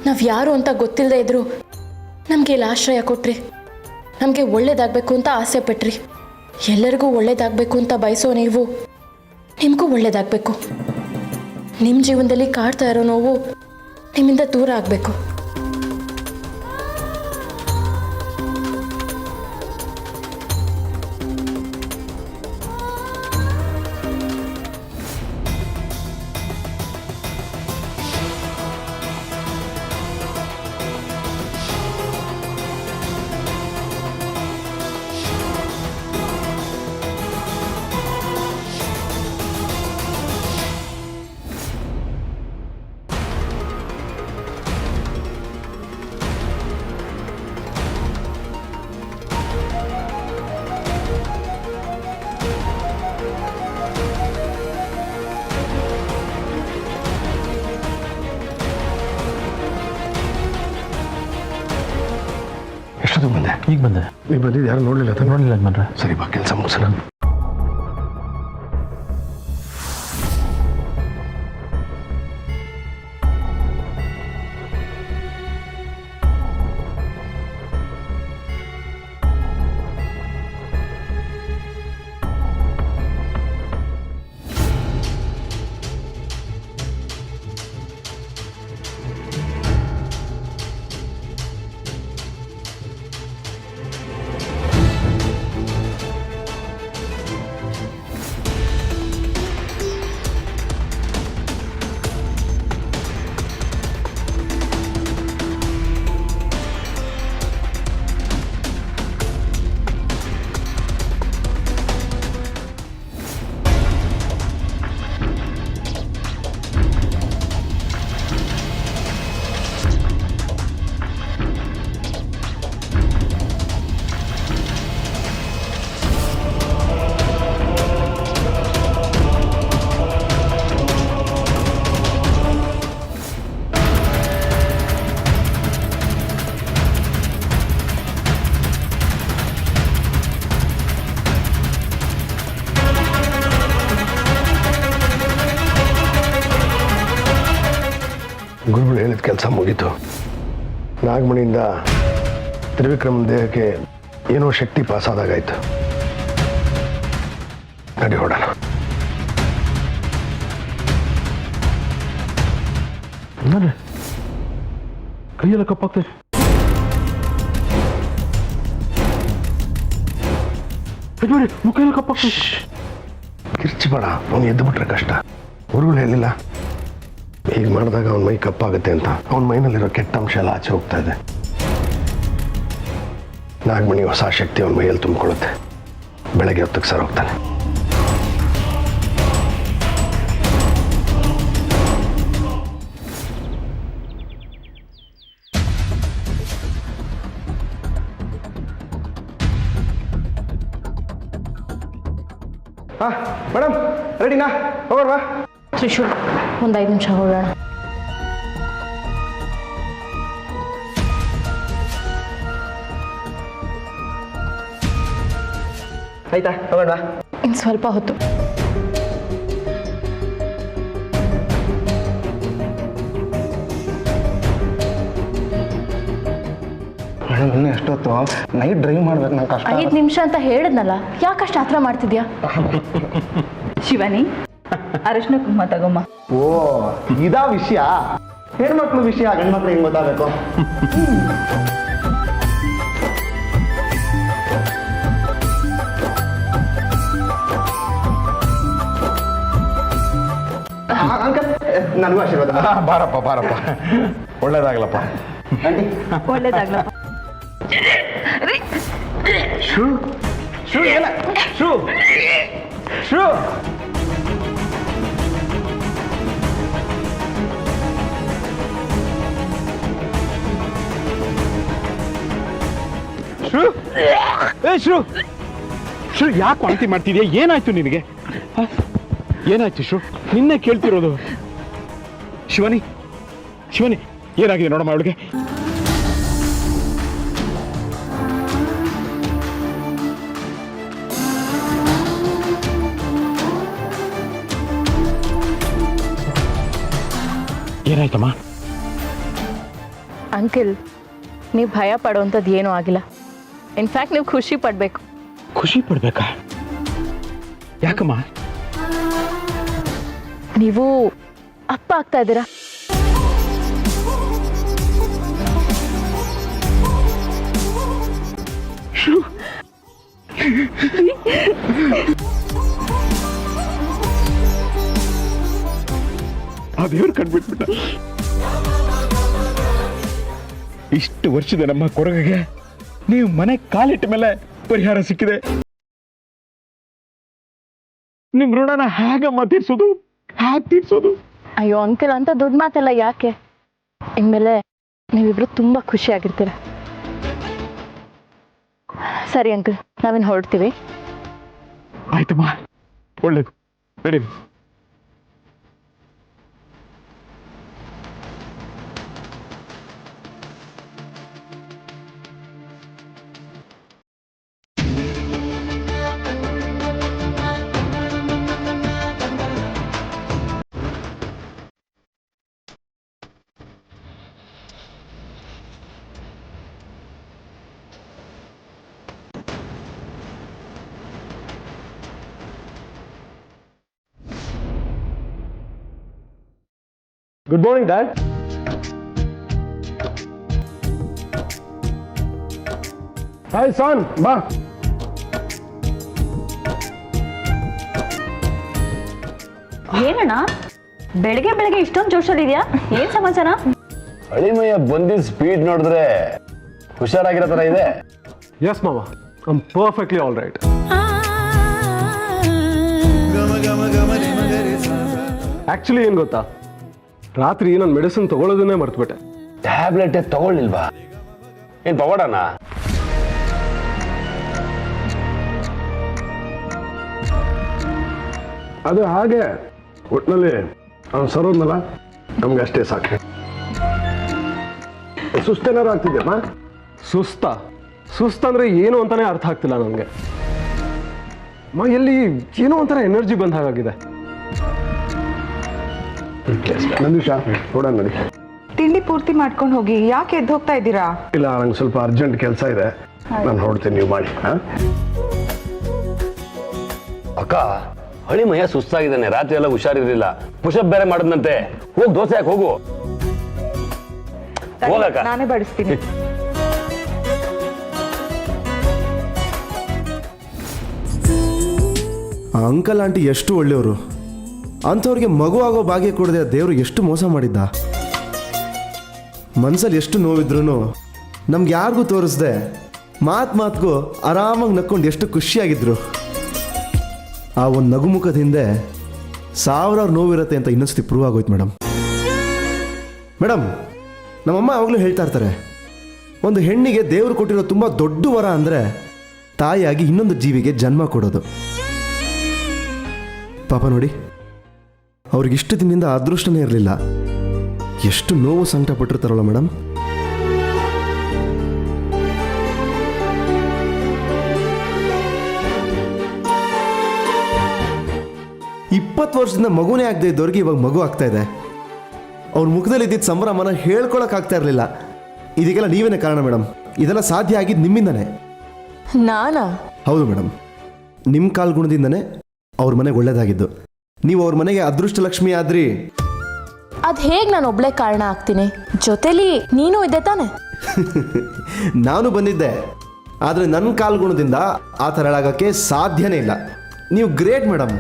ನಾವು ಯಾರು ಅಂತ ಗೊತ್ತಿಲ್ಲದೆ ಇದ್ರು ನಮಗೆ ಇಲ್ಲಿ ಆಶ್ರಯ ಕೊಟ್ರಿ. ನಮಗೆ ಒಳ್ಳೇದಾಗಬೇಕು ಅಂತ ಆಸೆ ಪಟ್ರಿ. ಎಲ್ಲರಿಗೂ ಒಳ್ಳೇದಾಗಬೇಕು ಅಂತ ಬಯಸೋ ನೀವು ನಿಮಗೂ ಒಳ್ಳೇದಾಗಬೇಕು. ನಿಮ್ಮ ಜೀವನದಲ್ಲಿ ಕಾಡ್ತಾ ಇರೋ ನೋವು ನಿಮ್ಮಿಂದ ದೂರ ಆಗಬೇಕು. ಎಷ್ಟೊತ್ತಿಗೆ ಬಂದೆ? ಈಗ ಬಂದೆ. ನೀವು ಬಂದಿದ್ದು ಯಾರು ನೋಡಲಿಲ್ಲ? ನೋಡಲಿಲ್ಲ ಯಜಮಾನ್ರೆ. ಸರಿ ಬಾ, ಕೆಲಸ ಮುಗಿಸೋಣ. ಗುರುಗಳು ಹೇಳಿದ ಕೆಲಸ ಮುಗೀತು. ನಾಗಮಣಿಯಿಂದ ತ್ರಿವಿಕ್ರಮನ ದೇಹಕ್ಕೆ ಏನೋ ಶಕ್ತಿ ಪಾಸಾದಾಗಾಯ್ತು. ನಡಿ ಹೊಡೋಣ. ಕೈಯೆಲ್ಲ ಕಪ್ಪಾಗ್ತದೆ. ಮುಖ ಎಲ್ಲ ಕಪ್ಪಾಗ್ತದೆ. ಕಿರ್ಚಿಬೇಡ, ಅವನು ಎದ್ದು ಬಿಟ್ರೆ ಕಷ್ಟ. ಗುರುಗಳು ಹೇಳಿಲ್ಲ ಹೀಗೆ ಮಾಡಿದಾಗ ಅವನ ಮೈ ಕಪ್ಪಾಗುತ್ತೆ ಅಂತ. ಅವನ ಮೈನಲ್ಲಿರೋ ಕೆಟ್ಟ ಅಂಶ ಎಲ್ಲ ಆಚೆ ಹೋಗ್ತಾ ಇದೆ. ನಾಗಮಣಿ ಹೊಸ ಶಕ್ತಿ ಅವನ ಮೈಯಲ್ಲಿ ತುಂಬಿಕೊಳ್ಳುತ್ತೆ. ಬೆಳಗ್ಗೆ ಹೊತ್ತಿಗೆ ಸರ್ ಹೋಗ್ತಾನೆ. ಮೇಡಮ್ ರೆಡಿನಾ? ಹೋಗೋಣ. ತ್ರಿಶೂಲ್, ಒಂದು 5 ನಿಮಿಷ ಹೊರಡೋಣ. ಆಯ್ತಾ? ಹೋಗೋಣ. ಇನ್ನು ಸ್ವಲ್ಪ ಹೊತ್ತು. ಮೇಡಮ್ ಇನ್ನೂ ಎಷ್ಟೊತ್ತು? ನೈಟ್ ಡ್ರೈವ್ ಮಾಡ್ಬೇಕು. ನಂಗೆ ಕಷ್ಟ. 5 ನಿಮಿಷ ಅಂತ ಹೇಳಿದ್ನಲ್ಲ, ಯಾಕಷ್ಟು ಆತರ ಮಾಡ್ತಿದ್ಯಾ? ಶಿವಾನಿ, ಅರಿಶಿನ ಕುಂಕುಮ ತಗೊಮ್ಮ. ಓ, ಇದಾ ವಿಷಯ? ಹೆಣ್ಮಕ್ಳು ವಿಷಯ ಗಂಡ್ಮಕ್ಳು ಹೆಂಗ್ ಗೊತ್ತಾಗಬೇಕು? ಅಂಕಲ್, ನನಗೂ ಆಶೀರ್ವಾದ. ಬಾರಪ್ಪ ಬಾರಪ್ಪ, ಒಳ್ಳೇದಾಗ್ಲಪ್ಪ. ಒಳ್ಳೇದಾಗ್ಲಪ್ಪ. ಶೂ ಶೂ ಏನ? Shoe shoe shoe shoe shoe ಯಾಕೆ ವಾಂತಿ ಮಾಡ್ತಿದ್ಯಾ? ಏನಾಯ್ತು ನಿನಗೆ? ಏನಾಯ್ತು ಶೂ? ನಿನ್ನೆ ಕೇಳ್ತಿರೋದು. ಶಿವಾನಿ ಶಿವಾನಿ, ಏನಾಗಿದೆ ನೋಡಮ್ಮ ಅವಳಿಗೆ? ಏನಾಯ್ತಮ್ಮ? ಅಂಕಲ್, ನೀವು ಭಯ ಪಡೋವಂಥದ್ದು ಏನೂ ಆಗಿಲ್ಲ. ಇನ್ಫ್ಯಾಕ್ಟ್ ನೀವು ಖುಷಿ ಪಡಬೇಕು. ಖುಷಿ ಪಡ್ಬೇಕಾ? ಯಾಕಮ್ಮ? ನೀವು ಅಪ್ಪ ಆಗ್ತಾ ಇದ್ದೀರಾ. ಆ ದೇವ್ರು ಕಂಡ್ಬಿಟ್ಬಿಟ್ಟ. ಇಷ್ಟು ವರ್ಷದ ನಮ್ಮ ಕೊರಗಿಗೆ ನೀವು ಮನೆ ಕಾಲಿಟ್ಟ ಮೇಲೆ ಪರಿಹಾರ ಸಿಕ್ಕಿದೆ. ನಿಮ್ ಋಣನ ಹೇಗಮ್ಮ ತೀರ್ಸೋದು? ಹೇಗೆ ತೀರ್ಸೋದು? ಅಯ್ಯೋ ಅಂಕಲ್, ಅಂತ ದೊಡ್ಡ ಮಾತೆಲ್ಲ ಯಾಕೆ? ಇನ್ಮೇಲೆ ನೀವಿಬ್ರು ತುಂಬ ಖುಷಿಯಾಗಿರ್ತೀರ. ಸರಿ ಅಂಕಲ್, ನಾವಿನ್ನು ಹೊರಡ್ತೀವಿ. ಆಯ್ತಮ್ಮ, ಒಳ್ಳೇದು, ನಡಿ. Good morning dad. ಹಾಯ್ ಸಾನ್, ಬಾ. ಏನಣ್ಣ ಬೆಳಗ್ಗೆ ಬೆಳಗ್ಗೆ ಇಷ್ಟೊಂದು ಜೋಶಲ್ಲಿದ್ಯಾ? ಏನ್ ಸಮಾಚಾರ? ಅಳಿಮಯ್ಯ ಬಂದಿದ್ದ ಸ್ಪೀಡ್ ನೋಡಿದ್ರೆ ಹುಷಾರಾಗಿರೋ ಥರ ಇದೆ. Yes, Mama. I'm perfectly all right. Actually ಏನು ಗೊತ್ತಾ, ರಾತ್ರಿ ನಾನು ಮೆಡಿಸಿನ್ ತಗೊಳ್ಳೋದನ್ನೇ ಮರ್ತ್ಬಿಟ್ಟೆ. ಟ್ಯಾಬ್ಲೆಟ್ ತಗೊಳ್ಳಿಲ್ವಾ? ಏನ್ ತಗೊಳ್ಳೋಣ? ಅದು ಹಾಗೆ ಒಟ್ಟಿನಲ್ಲಿ ಅವ್ನು ಸರೋದ್ನಲ್ಲ, ನಮ್ಗೆ ಅಷ್ಟೇ ಸಾಕು. ಸುಸ್ತೇನಾರು ಆಗ್ತಿದ್ಯಮ್ಮ? ಸುಸ್ತಂದ್ರೆ ಏನು ಅಂತಾನೆ ಅರ್ಥ ಆಗ್ತಿಲ್ಲ ನನಗೆ. ಎಲ್ಲಿ ಏನೋ ಒಂಥರ ಎನರ್ಜಿ ಬಂದ ಹಾಗಾಗಿದೆ. ನಂದೀಶ, ನೋಡೋಣ ನಡಿ. ತಿಂಡಿ ಪೂರ್ತಿ ಮಾಡ್ಕೊಂಡು ಹೋಗಿ. ಯಾಕೆ ಎದ್ದು ಹೋಗ್ತಾ ಇದ್ದೀರಾ? ಇಲ್ಲ, ನಂಗೆ ಸ್ವಲ್ಪ ಅರ್ಜೆಂಟ್ ಕೆಲಸ ಇದೆ, ನಾನು ಹೊರಡ್ತೀನಿ, ನೀವು ಮಾಡಿ. ಅಕ್ಕ, ಹಳಿಮಯ್ಯ ಸುಸ್ತಾಗಿದ್ದಾನೆ, ರಾತ್ರಿ ಎಲ್ಲ ಹುಷಾರಿರ್ಲಿಲ್ಲ, ಪುಷಪ್ ಬೇರೆ ಮಾಡಿದ್ನಂತೆ. ಹೋಗ್ ದೋಸೆ ಹಾಕಿ ಹೋಗು. ಹೋಗಕ್ಕ, ನಾನೇ ಬಡಿಸ್ತೀನಿ. ಆ ಅಂಕಲ್ ಆಂಟಿ ಎಷ್ಟು ಒಳ್ಳೆಯವರು. ಅಂಥವ್ರಿಗೆ ಮಗು ಆಗೋ ಭಾಗ್ಯ ಕೊಡದೆ ದೇವರು ಎಷ್ಟು ಮೋಸ ಮಾಡಿದ್ದ. ಮನಸ್ಸಲ್ಲಿ ಎಷ್ಟು ನೋವಿದ್ರೂ ನಮ್ಗೆ ಯಾರಿಗೂ ತೋರಿಸ್ದೆ ಮಾತಿಗೂ ಆರಾಮಾಗಿ ನಕ್ಕೊಂಡು ಎಷ್ಟು ಖುಷಿಯಾಗಿದ್ರು. ಆ ಒಂದು ನಗುಮುಖದ ಹಿಂದೆ ಸಾವಿರಾರು ನೋವಿರುತ್ತೆ ಅಂತ ಇನ್ನೊಂದ್ಸತಿ ಪ್ರೂವ್ ಆಗೋಯ್ತು ಮೇಡಮ್. ನಮ್ಮಮ್ಮ ಯಾವಾಗಲೂ ಹೇಳ್ತಾ ಇರ್ತಾರೆ, ಒಂದು ಹೆಣ್ಣಿಗೆ ದೇವರು ಕೊಟ್ಟಿರೋ ತುಂಬ ದೊಡ್ಡ ವರ ಅಂದರೆ ತಾಯಿಯಾಗಿ ಇನ್ನೊಂದು ಜೀವಿಗೆ ಜನ್ಮ ಕೊಡೋದು. ಪಾಪ ನೋಡಿ, ಅವ್ರಿಗಿಷ್ಟು ದಿನದಿಂದ ಅದೃಷ್ಟನೇ ಇರಲಿಲ್ಲ. ಎಷ್ಟು ನೋವು ಸಂಕಟ ಪಟ್ಟಿರ್ತಾರಲ್ಲ ಮೇಡಮ್. ಇಪ್ಪತ್ತು ವರ್ಷದಿಂದ ಮಗುನೇ ಆಗದೆ ಇದ್ದವ್ರಿಗೆ ಇವಾಗ ಮಗು ಆಗ್ತಾ ಇದೆ. ಅವ್ರ ಮುಖದಲ್ಲಿ ಇದ್ದಿದ್ದ ಸಂಭ್ರಮನ ಹೇಳ್ಕೊಳಕ್ ಆಗ್ತಾ ಇರಲಿಲ್ಲ. ಇದಕ್ಕೆಲ್ಲ ನೀವೇನೇ ಕಾರಣ ಮೇಡಮ್. ಇದೆಲ್ಲ ಸಾಧ್ಯ ಆಗಿದ್ದು ನಿಮ್ಮಿಂದನೇ. ನಾನಾ? ಹೌದು ಮೇಡಮ್, ನಿಮ್ಮ ಕಾಲ್ಗುಣದಿಂದನೇ ಅವ್ರ ಮನೆಗೆ ಒಳ್ಳೇದಾಗಿದ್ದು. ನೀವು ಅವ್ರ ಮನೆಗೆ ಅದೃಷ್ಟ ಲಕ್ಷ್ಮಿ ಆದ್ರಿ. ಅದು ಹೇಗೆ ನಾನು ಒಬ್ಳೆ ಕಾರಣ ಆಗ್ತೀನಿ? ಜೊತೆಲಿ ನೀನು ಇದ್ದೆ ತಾನೆ? ನಾನು ಬಂದಿದ್ದೆ, ಆದರೆ ನನ್ನ ಕಾಲ್ಗುಣದಿಂದ ಆ ಥರ ಆಗೋಕ್ಕೆ ಸಾಧ್ಯನೇ ಇಲ್ಲ. ನೀವು ಗ್ರೇಟ್ ಮೇಡಮ್.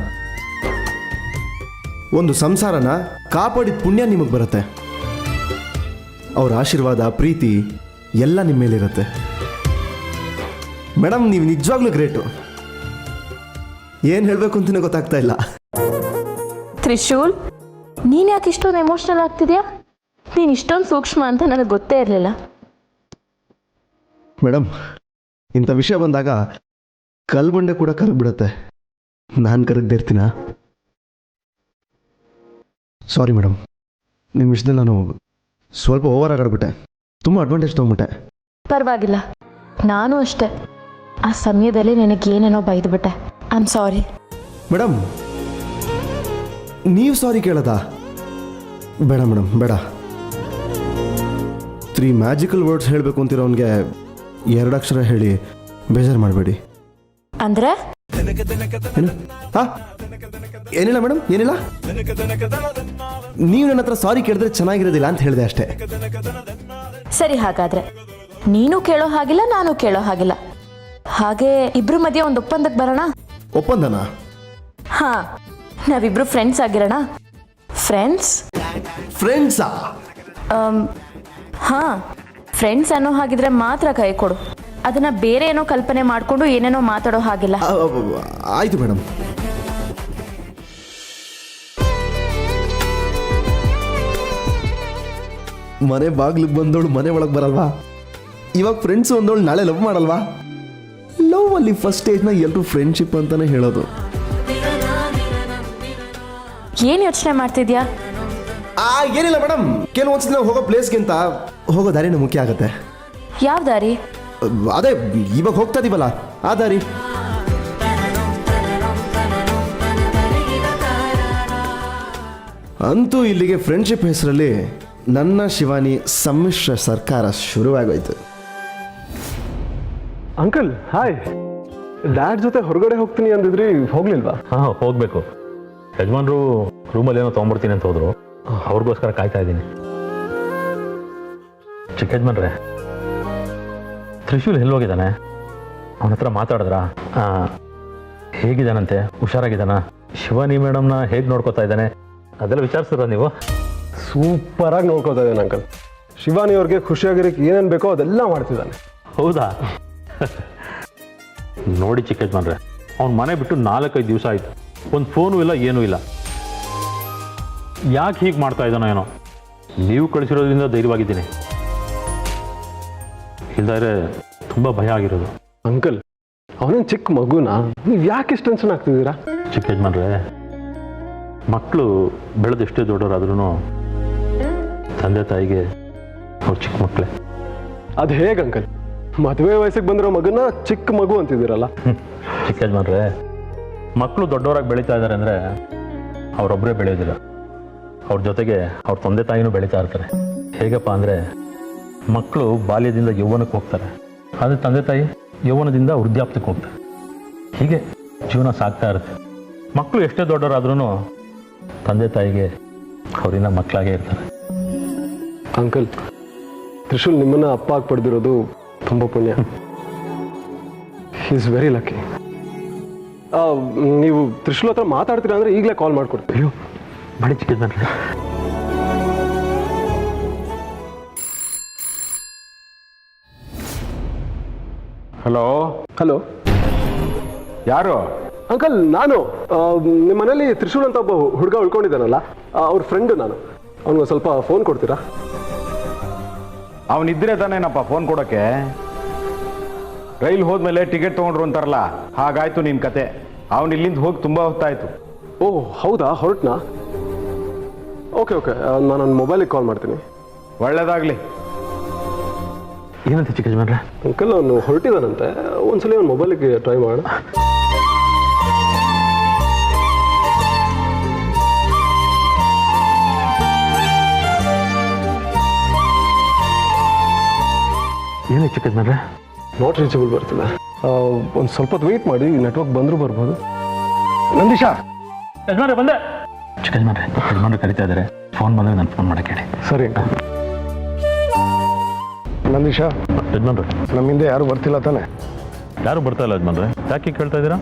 ಒಂದು ಸಂಸಾರನ ಕಾಪಾಡಿದ ಪುಣ್ಯ ನಿಮಗೆ ಬರುತ್ತೆ. ಅವ್ರ ಆಶೀರ್ವಾದ, ಪ್ರೀತಿ ಎಲ್ಲ ನಿಮ್ಮ ಮೇಲಿರುತ್ತೆ ಮೇಡಮ್. ನೀವು ನಿಜವಾಗ್ಲೂ ಗ್ರೇಟು. ಏನು ಹೇಳಬೇಕು ಅಂತಲೇ ಗೊತ್ತಾಗ್ತಾ ಇಲ್ಲ. ತ್ರಿಶೂಲ್, ನೀನು ಯಾಕೆ ಇಷ್ಟೊಂದು ಎಮೋಷ್ನಲ್ ಆಗ್ತಿದ್ಯಾ? ನೀನು ಇಷ್ಟೊಂದು ಸೂಕ್ಷ್ಮ ಅಂತ ನನಗೆ ಗೊತ್ತೇ ಇರಲಿಲ್ಲ. ಮೇಡಮ್, ಇಂಥ ವಿಷಯ ಬಂದಾಗ ಕಲ್ಬಂಡೆ ಕೂಡ ಕರಗ್ಬಿಡುತ್ತೆ. ನಾನು ಕರಗದೆ ಇರ್ತೀನಾ? ಸಾರಿ ಮೇಡಮ್, ನಿಮ್ಮ ವಿಷಯದಲ್ಲಿ ನಾನು ಸ್ವಲ್ಪ ಓವರ್ ಆಗಾಡ್ಬಿಟ್ಟೆ. ತುಂಬ ಅಡ್ವಾಂಟೇಜ್ ತೊಗೊಂಬಿಟ್ಟೆ. ಪರವಾಗಿಲ್ಲ, ನಾನು ಅಷ್ಟೇ. ಆ ಸಮಯದಲ್ಲಿ ನನಗೇನೇನೋ ಬೈದ್ಬಿಟ್ಟೆ. I am sorry. ಮೇಡಮ್, ನೀವು ಸಾರಿ ಕೇಳೋದಾ? ಬೇಡ ಮೇಡಮ್, ಬೇಡ. 3 ಮ್ಯಾಜಿಕಲ್ ವರ್ಡ್ಸ್ ಹೇಳಬೇಕು ಅಂತಿರೋನ್ಗೆ 2 ಅಕ್ಷರ ಹೇಳಿ ಬೇಜಾರು ಮಾಡಬೇಡಿ. ಅಂದ್ರೆ ಏನು? ಹಾ, ಏನಿಲ್ಲ ಮೇಡಮ್, ಏನಿಲ್ಲ. ನೀವು ನನ್ನ ಹತ್ರ ಸಾರಿ ಕೇಳಿದ್ರೆ ಚೆನ್ನಾಗಿರೋದಿಲ್ಲ ಅಂತ ಹೇಳಿದೆ ಅಷ್ಟೇ. ಸರಿ, ಹಾಗಾದ್ರೆ ನೀನು ಕೇಳೋ ಹಾಗಿಲ್ಲ, ನಾನು ಕೇಳೋ ಹಾಗಿಲ್ಲ. ಹಾಗೆ ಇಬ್ರು ಮಧ್ಯೆ ಒಂದು ಒಪ್ಪಂದಕ್ಕೆ ಬರೋಣ. ಒಪ್ಪಂದನಾ? ಹಾ, ನಾವಿಬ್ರು ಫ್ರೆಂಡ್ಸ್ ಆಗಿರೋಣ. ಫ್ರೆಂಡ್ಸಾ? ಹಾ, ಫ್ರೆಂಡ್ಸ್ ಅನ್ನೋ ಹಾಗಿದ್ರೆ ಮಾತ್ರ ಕೈ ಕೊಡು. ಅದನ್ನ ಬೇರೆ ಏನೋ ಕಲ್ಪನೆ ಮಾಡ್ಕೊಂಡು ಏನೇನೋ ಮಾತಾಡೋ ಹಾಗಿಲ್ಲ. ಆಯ್ತು ಮೇಡಮ್. ಮನೆ ಬಾಗ್ಲಿಗೆ ಬಂದವಳು ಮನೆ ಒಳಗೆ ಬರಲ್ವಾ? ಇವಾಗ ಫ್ರೆಂಡ್ಸ್ ಒಂದವಳು ನಾಳೆ ಲವ್ ಮಾಡಲ್ವಾ? ಲವ್ ಅಲ್ಲಿ ಫಸ್ಟ್ ಸ್ಟೇಜ್ನ ಎಲ್ಲರೂ ಫ್ರೆಂಡ್ಶಿಪ್ ಅಂತಾನೆ ಹೇಳೋದು. ಏನ್ ಯೋಚನೆ ಮಾಡ್ತಿದ್ಯಾ? ಏನಿಲ್ಲ ಮೇಡಮ್, ಕೆಲವೊಂದ್ಸಲ ನಾವು ಹೋಗೋ ಪ್ಲೇಸ್ಗಿಂತ ಹೋಗೋ ದಾರಿನೇ ಮುಖ್ಯ ಆಗುತ್ತೆ. ಯಾವ ದಾರಿ? ಅದೇ ಇವಾಗ ಹೋಗ್ತಾ ಇದೀವಲ್ಲ ಆ ದಾರಿ. ಅಂತೂ ಇಲ್ಲಿಗೆ ಫ್ರೆಂಡ್ಶಿಪ್ ಹೆಸರಲ್ಲಿ ನನ್ನ ಶಿವಾನಿ ಸಮ್ಮಿಶ್ರ ಸರ್ಕಾರ ಶುರುವಾಗೋಯ್ತು. Uncle hi. ಡ್ಯಾಡ್ ಜೊತೆ ಹೊರಗಡೆ ಹೋಗ್ತೀನಿ ಅಂದಿದ್ರಿ, ಹೋಗ್ಲಿಲ್ವಾ? ಹಾಂ, ಹೋಗಬೇಕು. ಯಜಮಾನ್ರು ರೂಮಲ್ಲಿ ಏನೋ ತೊಗೊಂಡ್ಬರ್ತೀನಿ ಅಂತ ಹೋದ್ರು, ಅವ್ರಿಗೋಸ್ಕರ ಕಾಯ್ತಾ ಇದ್ದೀನಿ. ಚಿಕ್ಕ ಯಜಮಾನ್ರೆ, ತ್ರಿಶೂಲ್ ಎಲ್ಲಿ ಹೋಗಿದ್ದಾನೆ? ಅವನ ಹತ್ರ ಮಾತಾಡಿದ್ರಾ? ಹೇಗಿದ್ದಾನಂತೆ? ಹುಷಾರಾಗಿದ್ದಾನ? ಶಿವಾನಿ ಮೇಡಮ್ನ ಹೇಗೆ ನೋಡ್ಕೋತಾ ಇದ್ದಾನೆ? ಅದೆಲ್ಲ ವಿಚಾರಿಸಿದ್ರ ನೀವು? ಸೂಪರಾಗಿ ನೋಡ್ಕೋತಾ ಇದ್ದಾನೆ ಅಂಕಲ್. ಶಿವಾನಿ ಅವ್ರಿಗೆ ಖುಷಿಯಾಗಿರಕ್ಕೆ ಏನೇನು ಬೇಕೋ ಅದೆಲ್ಲ ಮಾಡ್ತಿದ್ದಾನೆ. ಹೌದಾ? ನೋಡಿ ಚಿಕ್ಕ ಯಜಮಾನ್ರೆ, ಅವ್ನ ಮನೆ ಬಿಟ್ಟು 4-5 ದಿವಸ ಆಯಿತು. ಒಂದು ಫೋನು ಇಲ್ಲ, ಏನೂ ಇಲ್ಲ. ಯಾಕೆ ಹೀಗೆ ಮಾಡ್ತಾ ಇದ್ದಾನೋ ಏನೋ. ನೀವು ಕಳಿಸಿರೋದ್ರಿಂದ ಧೈರ್ಯವಾಗಿದ್ದೀನಿ, ಇಲ್ದಾರೆ ತುಂಬ ಭಯ ಆಗಿರೋದು. ಅಂಕಲ್, ಅವನೇನು ಚಿಕ್ಕ ಮಗುನ, ನೀವು ಯಾಕೆ ಇಷ್ಟು ಟೆನ್ಷನ್ ಆಗ್ತಿದ್ದೀರಾ? ಚಿಕ್ಕ ಯಜಮಾನ್ರೆ, ಮಕ್ಕಳು ಬೆಳೆದು ಎಷ್ಟೇ ದೊಡ್ಡವರಾದ್ರೂ ತಂದೆ ತಾಯಿಗೆ ಅವ್ರು ಚಿಕ್ಕ ಮಕ್ಕಳೇ. ಅದು ಹೇಗೆ ಅಂಕಲ್? ಮದುವೆ ವಯಸ್ಸಿಗೆ ಬಂದಿರೋ ಮಗನ ಚಿಕ್ಕ ಮಗು ಅಂತಿದ್ದೀರಲ್ಲ. ಚಿಕ್ಕ ಯಜಮಾನ್ರೆ, ಮಕ್ಕಳು ದೊಡ್ಡವರಾಗಿ ಬೆಳೀತಾ ಇದ್ದಾರೆ ಅಂದರೆ ಅವರೊಬ್ಬರೇ ಬೆಳೆಯೋದಿಲ್ಲ, ಅವ್ರ ಜೊತೆಗೆ ಅವ್ರ ತಂದೆ ತಾಯಿನೂ ಬೆಳೀತಾ ಇರ್ತಾರೆ. ಹೇಗಪ್ಪ ಅಂದರೆ, ಮಕ್ಕಳು ಬಾಲ್ಯದಿಂದ ಯೌವನಕ್ಕೆ ಹೋಗ್ತಾರೆ, ಆದರೆ ತಂದೆ ತಾಯಿ ಯೌವನದಿಂದ ವೃದ್ಧಾಪ್ಯಕ್ಕೆ ಹೋಗ್ತಾರೆ. ಹೀಗೆ ಜೀವನ ಸಾಗ್ತಾ ಇರುತ್ತೆ. ಮಕ್ಕಳು ಎಷ್ಟೇ ದೊಡ್ಡವರಾದ್ರೂ ತಂದೆ ತಾಯಿಗೆ ಅವರಿಂದ ಮಕ್ಕಳಾಗೇ ಇರ್ತಾರೆ. ಅಂಕಲ್, ತ್ರಿಶೂಲ್ ನಿಮ್ಮನ್ನ ಅಪ್ಪ ಆಗಿ ಪಡೆದಿರೋದು ತುಂಬ ಪುಣ್ಯ. He is very lucky. ನೀವು ತ್ರಿಶೂಲ್ ಹತ್ರ ಮಾತಾಡ್ತೀರಾ ಅಂದರೆ ಈಗಲೇ ಕಾಲ್ ಮಾಡಿಕೊಡ್ತೀವಿ. ಅಯ್ಯೋ, ಬಡಿ ಚಿಕ್ಕ ಯಜಮಾನ್ರೆ. ಹಲೋ ಹಲೋ, ಯಾರು? ಅಂಕಲ್ ನಾನು ನಿಮ್ಮ ಮನೇಲಿ ತ್ರಿಶೂಲ್ ಅಂತ ಒಬ್ಬ ಹುಡುಗ ಉಳ್ಕೊಂಡಿದ್ದಾನಲ್ಲ, ಅವ್ರ ಫ್ರೆಂಡು ನಾನು. ಅವ್ನಿಗೆ ಸ್ವಲ್ಪ ಫೋನ್ ಕೊಡ್ತೀರಾ? ಅವನಿದ್ರೆ ತಾನೇನಪ್ಪ ಫೋನ್ ಕೊಡೋಕ್ಕೆ? ರೈಲ್ ಹೋದ್ಮೇಲೆ ಟಿಕೆಟ್ ತೊಗೊಂಡ್ರು ಅಂತಾರಲ್ಲ, ಹಾಗಾಯ್ತು ನಿನ್ನ ಕತೆ. ಅವನು ಇಲ್ಲಿಂದ ಹೋಗಿ ತುಂಬ ಹೊತ್ತಾಯ್ತು. ಓ ಹೌದಾ, ಹೊರಟ್ನಾ? ಓಕೆ ಓಕೆ, ನಾನು ನನ್ನ ಮೊಬೈಲಿಗೆ ಕಾಲ್ ಮಾಡ್ತೀನಿ. ಒಳ್ಳೇದಾಗಲಿ. ಏನಂತ ಚಿಕ್ಕ ಯಜಮಾನ್ರೆ? ಅಂಕಲ್, ಅವನು ಹೊರಟಿದ್ದಾನಂತೆ, ಒಂದ್ಸಲಿ ಅವ್ನ ಮೊಬೈಲಿಗೆ ಟ್ರೈ ಮಾಡೋಣ. ಏನು ಚಿಕ್ಕ ಯಜಮಾನ್ರೆ? ನಾಟ್ ರೀಚಬಲ್ ಬರ್ತಿದೆ. ಒಂದು ಸ್ವಲ್ಪ ಹೊತ್ತು ವೆಯ್ಟ್ ಮಾಡಿ, ನೆಟ್ವರ್ಕ್ ಬಂದರೂ ಬರ್ಬೋದು. ನಂದೀಶಾ. ಯಜಮಾನ್ರೆ ಬಂದೆ. ಚಿಕ್ಕ ಯಜಮಾನ್ರೆ, ಯಜಮಾನ್ರೆ ಕರಿತಾ ಇದ್ದಾರೆ, ಫೋನ್ ಬಂದಾಗ ನಾನು ಫೋನ್ ಮಾಡಕ್ಕೆ ಹೇಳಿ. ಸರಿ ನಂದೀಶಾ, ಯಜಮಾನ್ರೆ, ನಮ್ಮ ಹಿಂದೆ ಯಾರು ಬರ್ತಿಲ್ಲ ತಾನೆ? ಯಾರು ಬರ್ತಾ ಇಲ್ಲ ಯಜಮಾನ್ರೆ. ಯಾಕೆ ಕೇಳ್ತಾ ಇದ್ದೀರಾ?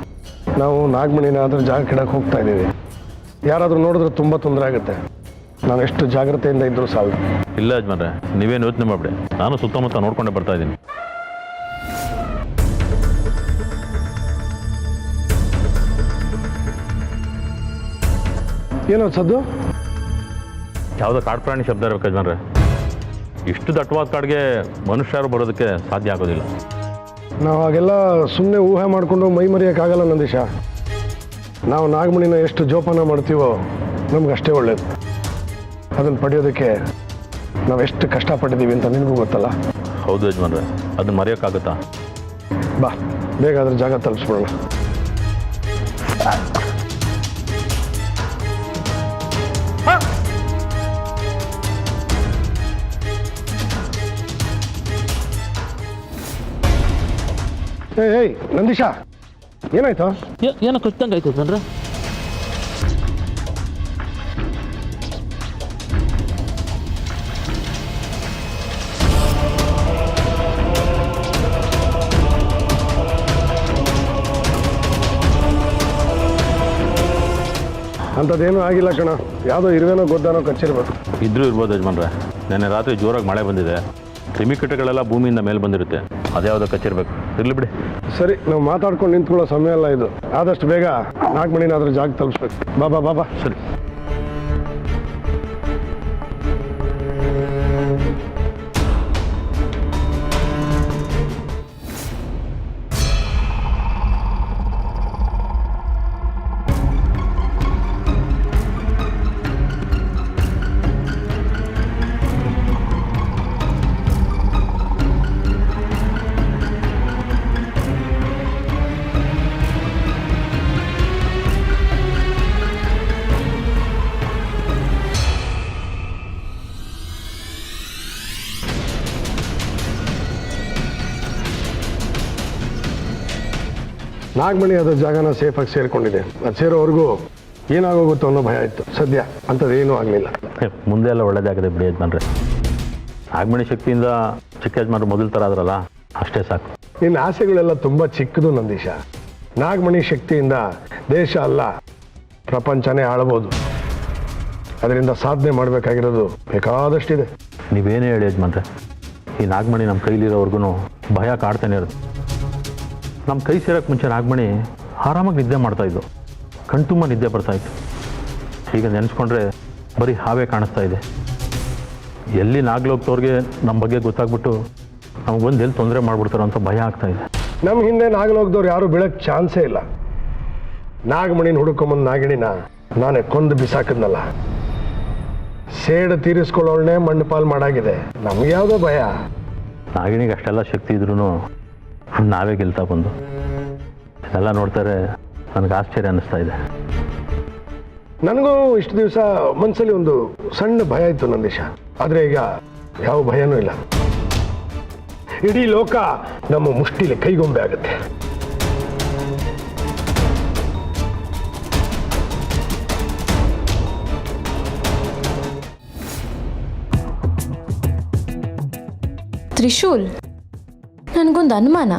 ನಾವು ನಾಗಮಣಿನ ಅದ್ರ ಜಾಗ ಕೆಡಕ್ಕೆ ಹೋಗ್ತಾ ಇದ್ದೀವಿ. ಯಾರಾದರೂ ನೋಡಿದ್ರೆ ತುಂಬ ತೊಂದರೆ ಆಗುತ್ತೆ. ನಾವು ಎಷ್ಟು ಜಾಗ್ರತೆಯಿಂದ ಇದ್ರೂ ಸಾಕು. ಇಲ್ಲ ಯಜಮಾನ್ರೆ, ನೀವೇನು ಯೋಚನೆ ಮಾಡ್ಬಿಡಿ, ನಾನು ಸುತ್ತಮುತ್ತ ನೋಡ್ಕೊಂಡೆ ಬರ್ತಾ ಇದ್ದೀನಿ. ಏನೋ ಸದ್ದು? ಯಾವುದೋ ಕಾಡು ಪ್ರಾಣಿ ಶಬ್ದ ಇರಬೇಕು ಯಜಮಾನ್ರೆ. ಇಷ್ಟು ದಟ್ಟವಾದ ಕಾಡಿಗೆ ಮನುಷ್ಯರು ಬರೋದಕ್ಕೆ ಸಾಧ್ಯ ಆಗೋದಿಲ್ಲ. ನಾವು ಹಾಗೆಲ್ಲ ಸುಮ್ಮನೆ ಊಹೆ ಮಾಡಿಕೊಂಡು ಮೈ ಮರೆಯೋಕ್ಕಾಗಲ್ಲ ನಂದೀಶ. ನಾವು ನಾಗಮಣಿನ ಎಷ್ಟು ಜೋಪಾನ ಮಾಡ್ತೀವೋ ನಮ್ಗೆ ಅಷ್ಟೇ ಒಳ್ಳೇದು. ಅದನ್ನು ಪಡೆಯೋದಕ್ಕೆ ನಾವು ಎಷ್ಟು ಕಷ್ಟಪಟ್ಟಿದ್ದೀವಿ ಅಂತ ನಿನಗೂ ಗೊತ್ತಲ್ಲ. ಹೌದು ಯಜಮಾನ್ರೆ, ಅದನ್ನ ಮರೆಯೋಕ್ಕಾಗುತ್ತಾ? ಬಾ, ಬೇಗ ಅದ್ರ ಜಾಗ ತಲುಪಿಸ್ಬಿಡೋಣ. ಏಯ್ ನಂದೀಶ, ಏನಾಯ್ತು? ಏನೋ ಕಚ್ದಂಗೆ ಆಯ್ತು ಅಂದ್ರೆ ಅಂಥದ್ದೇನೂ ಆಗಿಲ್ಲ ಕಣ, ಯಾವುದೋ ಇರುವೆನೋ ಗೊದ್ದಾನೋ ಕಚ್ಚಿರ್ಬೇಕು. ಇದ್ರೂ ಇರ್ಬೋದು ಯಜಮಾನ್ರೆ. ನೆನ್ನೆ ರಾತ್ರಿ ಜೋರಾಗಿ ಮಳೆ ಬಂದಿದೆ, ಕ್ರಿಮಿಕೀಟಗಳೆಲ್ಲ ಭೂಮಿಯಿಂದ ಮೇಲೆ ಬಂದಿರುತ್ತೆ, ಅದ್ಯಾವುದೋ ಕಚ್ಚಿರ್ಬೇಕು. ಇರ್ಲಿ ಬಿಡಿ. ಸರಿ, ನಾವು ಮಾತಾಡ್ಕೊಂಡು ನಿಂತ್ಕೊಳ್ಳೋ ಸಮಯ ಅಲ್ಲ ಇದು. ಆದಷ್ಟು ಬೇಗ ನಾಗಮಣಿನ ಅದ್ರ ಜಾಗ ತಲುಪಿಸ್ಬೇಕು. ಬಾಬಾ ಬಾಬಾ. ಸರಿ. ನಾಗಮಣಿ ಅದ್ರ ಜಾಗನ ಸೇಫಾಗಿ ಸೇರ್ಕೊಂಡಿದೆ. ಅದು ಸೇರೋವರೆಗೂ ಏನಾಗೋಗುತ್ತೋ ಅನ್ನೋ ಭಯ ಇತ್ತು. ಸದ್ಯ ಅಂಥದ್ದೇನೂ ಆಗಲಿಲ್ಲ. ಮುಂದೆ ಎಲ್ಲ ಒಳ್ಳೇದಾಗಿದೆ ಬಿಡಿ ಯಜಮಾನ್ರೆ. ನಾಗಮಣಿ ಶಕ್ತಿಯಿಂದ ಚಿಕ್ಕ ಯಜಮಾನ್ರು ಮೊದಲು ಥರ ಆದ್ರಲ್ಲ, ಅಷ್ಟೇ ಸಾಕು. ನಿನ್ನ ಆಸೆಗಳೆಲ್ಲ ತುಂಬ ಚಿಕ್ಕದು ನಂದೀಶ. ನಾಗಮಣಿ ಶಕ್ತಿಯಿಂದ ದೇಶ ಅಲ್ಲ, ಪ್ರಪಂಚನೇ ಆಳ್ಬೋದು. ಅದರಿಂದ ಸಾಧನೆ ಮಾಡಬೇಕಾಗಿರೋದು ಬೇಕಾದಷ್ಟಿದೆ. ನೀವೇನೇ ಹೇಳಿ ಯಜಮಾನ್ರೆ, ಈ ನಾಗಮಣಿ ನಮ್ಮ ಕೈಲಿರೋವರೆಗೂ ಭಯ ಕಾಡ್ತಾನೆ ಇರೋದು. ನಮ್ಮ ಕೈ ಸೇರೋಕ್ಕೆ ಮುಂಚೆ ನಾಗಮಣಿ ಆರಾಮಾಗಿ ನಿದ್ದೆ ಮಾಡ್ತಾಯಿದ್ದು, ಕಣ್ತುಂಬ ನಿದ್ದೆ ಬರ್ತಾಯಿತ್ತು. ಈಗ ನೆನೆಸ್ಕೊಂಡ್ರೆ ಬರೀ ಹಾವೇ ಕಾಣಿಸ್ತಾ ಇದೆ. ಎಲ್ಲಿ ನಾಗಲೋಕದವ್ರಿಗೆ ನಮ್ಮ ಬಗ್ಗೆ ಗೊತ್ತಾಗ್ಬಿಟ್ಟು ನಮಗೆ ಬಂದು ಎಲ್ಲಿ ತೊಂದರೆ ಮಾಡ್ಬಿಡ್ತಾರೋ ಅಂತ ಭಯ ಆಗ್ತಾ ಇದೆ. ನಮ್ಮ ಹಿಂದೆ ನಾಗಲೋಕದವ್ರು ಯಾರು ಬೀಳಕ್ಕೆ ಚಾನ್ಸೇ ಇಲ್ಲ. ನಾಗಮಣಿನ ಹುಡುಕೊಂಬಂದು ನಾಗಿಣಿನ ನಾನೇ ಕೊಂದು ಬಿಸಾಕಿದ್ನಲ್ಲ, ಸೇಡು ತೀರಿಸ್ಕೊಳ್ಳೋಳ್ನೇ ಮಣ್ಣು ಪಾಲು ಮಾಡಾಗಿದೆ. ನಮ್ಗೆ ಯಾವುದೋ ಭಯ. ನಾಗಿಣಿಗೆ ಅಷ್ಟೆಲ್ಲ ಶಕ್ತಿ ಇದ್ರೂ ನಾವೇ ಗೆಲ್ತಾ ಬಂದು ಎಲ್ಲ ನೋಡ್ತಾರೆ. ನನಗೆ ಆಶ್ಚರ್ಯ ಅನ್ನಿಸ್ತಾ ಇದೆ. ನನಗೂ ಇಷ್ಟು ದಿವಸ ಮನಸ್ಸಲ್ಲಿ ಒಂದು ಸಣ್ಣ ಭಯ ಇತ್ತು ನಂದೀಶ. ಆದರೆ ಈಗ ಯಾವ ಭಯನೂ ಇಲ್ಲ. ಇಡೀ ಲೋಕ ನಮ್ಮ ಮುಷ್ಟಿಲಿ ಕೈಗೊಂಬೆ ಆಗುತ್ತೆ. ತ್ರಿಶೂಲ್, ನನಗೊಂದು ಅನುಮಾನ.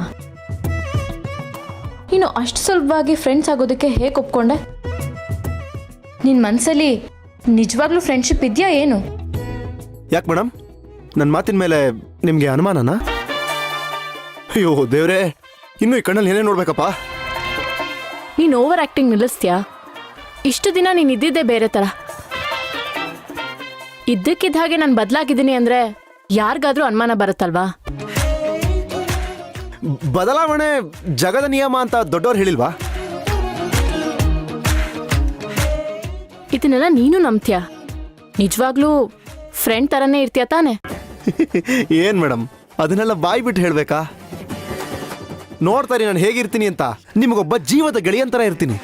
ನೀನು ಅಷ್ಟು ಸುಲಭವಾಗಿ ಫ್ರೆಂಡ್ಸ್ ಆಗೋದಕ್ಕೆ ಹೇಗೆ ಒಪ್ಕೊಂಡೆ? ನಿನ್ನ ಮನಸ್ಸಲ್ಲಿ ನಿಜವಾಗ್ಲೂ ಫ್ರೆಂಡ್ಶಿಪ್ ಇದೆಯಾ ಏನು? ಯಾಕೆ ಮೇಡಮ್, ನನ್ನ ಮಾತಿನ ಮೇಲೆ ನಿಮಗೆ ಅನುಮಾನನಾ? ಅಯ್ಯೋ ದೇವ್ರೇ, ಇನ್ನೂ ಈ ಕಣ್ಣಲ್ಲಿ ಏನೇ ನೋಡ್ಬೇಕಪ್ಪ. ನೀನು ಓವರ್ ಆ್ಯಕ್ಟಿಂಗ್ ನಿಲ್ಲಿಸ್ತೀಯಾ? ಇಷ್ಟು ದಿನ ನೀನು ಇದ್ದಿದ್ದೇ ಬೇರೆ ಥರ. ಇದ್ದಕ್ಕಿದ್ದ ಹಾಗೆ ನಾನು ಬದಲಾಗಿದ್ದೀನಿ ಅಂದರೆ ಯಾರಿಗಾದ್ರೂ ಅನುಮಾನ ಬರುತ್ತಲ್ವಾ? ಬದಲಾವಣೆ ಜಗದ ನಿಯಮ ಅಂತ ದೊಡ್ಡವ್ರು ಹೇಳಿಲ್ವಾ? ಇದನ್ನೆಲ್ಲ ನೀನು ನಂಬ್ತೀಯ? ನಿಜವಾಗ್ಲೂ ಫ್ರೆಂಡ್ ಥರನೇ ಇರ್ತೀಯ ತಾನೆ? ಏನ್ ಮೇಡಮ್, ಅದನ್ನೆಲ್ಲ ಬಾಯಿ ಬಿಟ್ಟು ಹೇಳ್ಬೇಕಾ? ನೋಡ್ತಾರೆ ನಾನು ಹೇಗಿರ್ತೀನಿ ಅಂತ. ನಿಮಗೊಬ್ಬ ಜೀವದ ಗೆಳೆಯಂತರ ಇರ್ತೀನಿ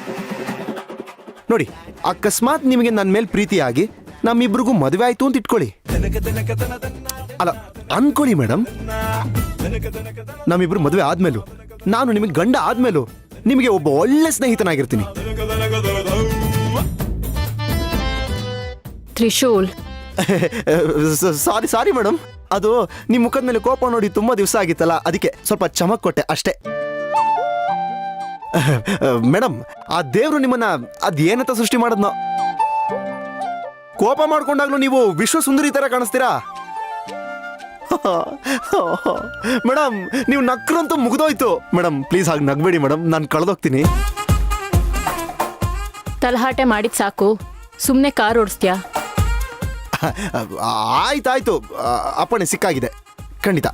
ನೋಡಿ. ಅಕಸ್ಮಾತ್ ನಿಮಗೆ ನನ್ನ ಮೇಲೆ ಪ್ರೀತಿಯಾಗಿ ನಮ್ಮಿಬ್ರಿಗೂ ಮದುವೆ ಆಯ್ತು ಅಂತ ಇಟ್ಕೊಳ್ಳಿ. ಅಲ್ಲ, ಅನ್ಕೊಳ್ಳಿ ಮೇಡಮ್, ನಮ್ಮಿಬ್ರು ಮದುವೆ ಆದ್ಮೇಲೂ, ನಾನು ನಿಮಗೆ ಗಂಡ ಆದ್ಮೇಲೂ ನಿಮಗೆ ಒಬ್ಬ ಒಳ್ಳೆ ಸ್ನೇಹಿತನಾಗಿರ್ತೀನಿ. ತ್ರಿಶೂಲ್, ಸಾರಿ ಮೇಡಮ್, ಅದು ನಿಮ್ಮ ಮುಖದ ಮೇಲೆ ಕೋಪ ನೋಡಿ ತುಂಬಾ ದಿವಸ ಆಗಿತ್ತಲ್ಲ, ಅದಕ್ಕೆ ಸ್ವಲ್ಪ ಚಮಕ್ ಕೊಟ್ಟೆ ಅಷ್ಟೇ. ಮೇಡಮ್, ಆ ದೇವ್ರು ನಿಮ್ಮನ್ನ ಅದೇನಂತ ಸೃಷ್ಟಿ ಮಾಡದ್ನೋ. ಕೋಪ ಮಾಡ್ಕೊಂಡಾಗ್ಲೂ ನೀವು ವಿಶ್ವ ಸುಂದರಿ ತರ ಕಾಣಿಸ್ತೀರಾ. ಮೇಡಮ್, ನೀವು ನಕ್ರಂತೂ ಮುಗಿದೋಯ್ತು. ಮೇಡಮ್ ಪ್ಲೀಸ್ ಹಾಗೆ ನಗ್ಬೇಡಿ ಮೇಡಮ್, ನಾನು ಕಳೆದೋಗ್ತೀನಿ. ತಲಹಾಟೆ ಮಾಡಿದ್ ಸಾಕು, ಸುಮ್ಮನೆ ಕಾರ್ ಓಡಿಸ್ತೀಯಾ? ಆಯ್ತಾಯ್ತು, ಅಪ್ಪಣೆ ಸಿಕ್ಕಾಗಿದೆ ಖಂಡಿತ.